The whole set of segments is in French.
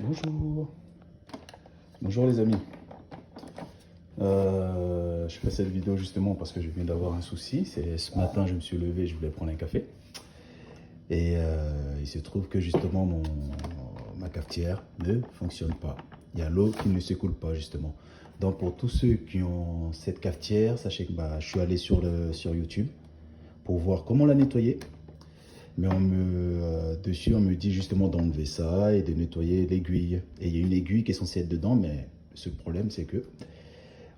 Bonjour. Bonjour les amis. Je fais cette vidéo justement parce que je viens d'avoir un souci. C'est ce matin, je me suis levé, je voulais prendre un café. Et il se trouve que justement ma cafetière ne fonctionne pas. Il y a l'eau qui ne s'écoule pas justement. Donc pour tous ceux qui ont cette cafetière, sachez que je suis allé sur YouTube pour voir comment la nettoyer. Mais dessus, on me dit justement d'enlever ça et de nettoyer l'aiguille. Et il y a une aiguille qui est censée être dedans, mais ce problème, c'est que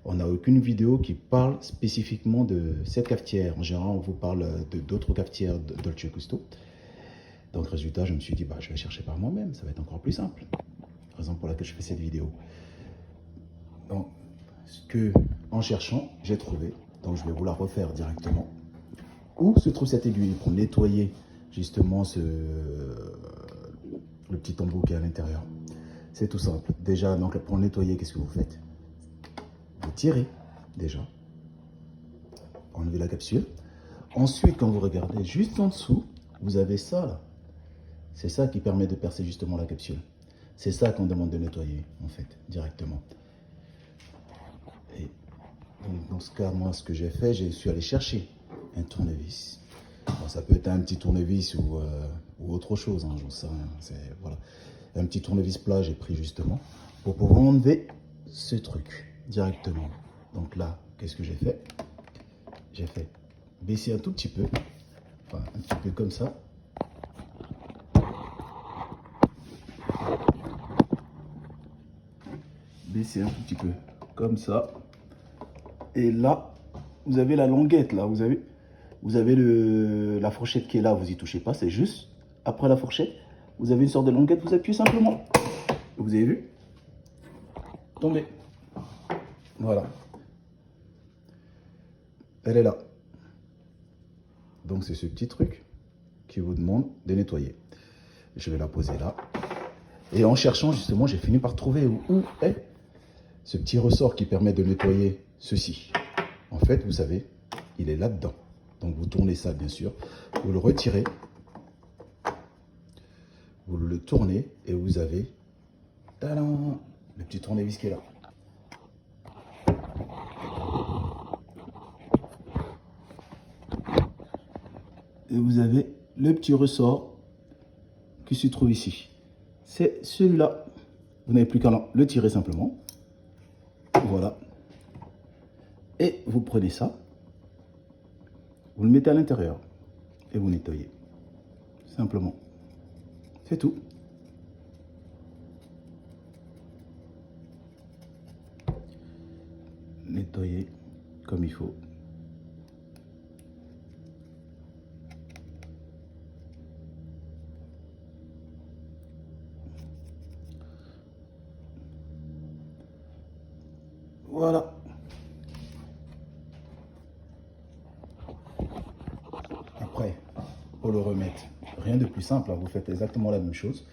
on n'a aucune vidéo qui parle spécifiquement de cette cafetière. En général, on vous parle d'autres cafetières de Dolce Gusto. Donc, résultat, je me suis dit, je vais chercher par moi-même, ça va être encore plus simple. Raison pour laquelle je fais cette vidéo. Donc, en cherchant, j'ai trouvé. Donc, je vais vous la refaire directement. Où se trouve cette aiguille pour nettoyer justement le petit embout qui est à l'intérieur? C'est tout simple. Déjà, donc, pour nettoyer, qu'est-ce que vous faites? Vous tirez déjà, enlevez la capsule. Ensuite, quand vous regardez juste en dessous, vous avez ça là. C'est ça qui permet de percer justement la capsule. C'est ça qu'on demande de nettoyer en fait, directement. Et donc, dans ce cas, moi, ce que j'ai fait, je suis allé chercher un tournevis. Bon, ça peut être un petit tournevis ou autre chose, hein, j'en sais rien. Voilà. Un petit tournevis plat, j'ai pris justement pour pouvoir enlever ce truc directement. Donc là, qu'est-ce que j'ai fait? J'ai fait baisser un tout petit peu, enfin un petit peu comme ça. Baisser un tout petit peu comme ça. Et là, vous avez la languette là, vous avez la fourchette qui est là, vous y touchez pas, c'est juste après la fourchette, vous avez une sorte de languette, vous appuyez simplement. Vous avez vu? Tombez. Voilà. Elle est là. Donc c'est ce petit truc qui vous demande de nettoyer. Je vais la poser là. Et en cherchant justement, j'ai fini par trouver où est ce petit ressort qui permet de nettoyer ceci. En fait, vous savez, il est là-dedans. Donc vous tournez ça bien sûr, vous le retirez, vous le tournez et vous avez tadam, le petit tournevis qui est là. Et vous avez le petit ressort qui se trouve ici. C'est celui-là. Vous n'avez plus qu'à le tirer simplement. Voilà. Et vous prenez ça, vous le mettez à l'intérieur et vous nettoyez. Simplement. C'est tout. Nettoyer comme il faut. Voilà. Après, pour le remettre, rien de plus simple, vous faites exactement la même chose.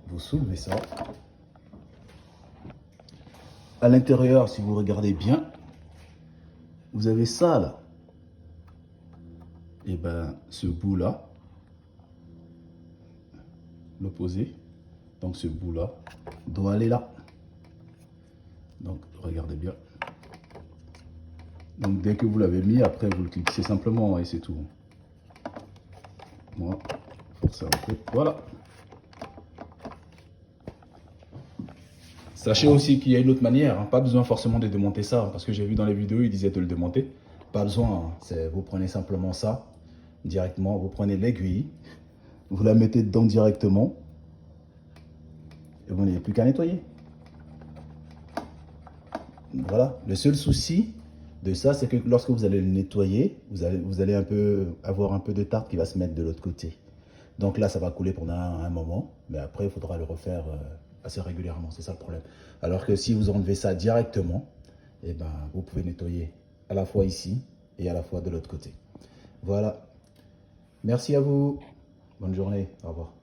Vous soulevez ça. À l'intérieur, si vous regardez bien, vous avez ça là. Et ce bout là, l'opposé, donc ce bout là, doit aller là. Donc regardez bien. Donc dès que vous l'avez mis, après vous le cliquez simplement et c'est tout. Moi, forcez un peu. Voilà. Sachez aussi qu'il y a une autre manière, hein. Pas besoin forcément de démonter ça, parce que j'ai vu dans les vidéos, ils disaient de le démonter. Pas besoin, hein. Vous prenez simplement ça, directement, vous prenez l'aiguille, vous la mettez dedans directement, et vous n'avez plus qu'à nettoyer. Voilà, le seul souci de ça, c'est que lorsque vous allez le nettoyer, vous allez avoir un peu de tarte qui va se mettre de l'autre côté. Donc là, ça va couler pendant un moment, mais après, il faudra le refaire assez régulièrement, c'est ça le problème. Alors que si vous enlevez ça directement, vous pouvez nettoyer à la fois ici et à la fois de l'autre côté. Voilà. Merci à vous. Bonne journée. Au revoir.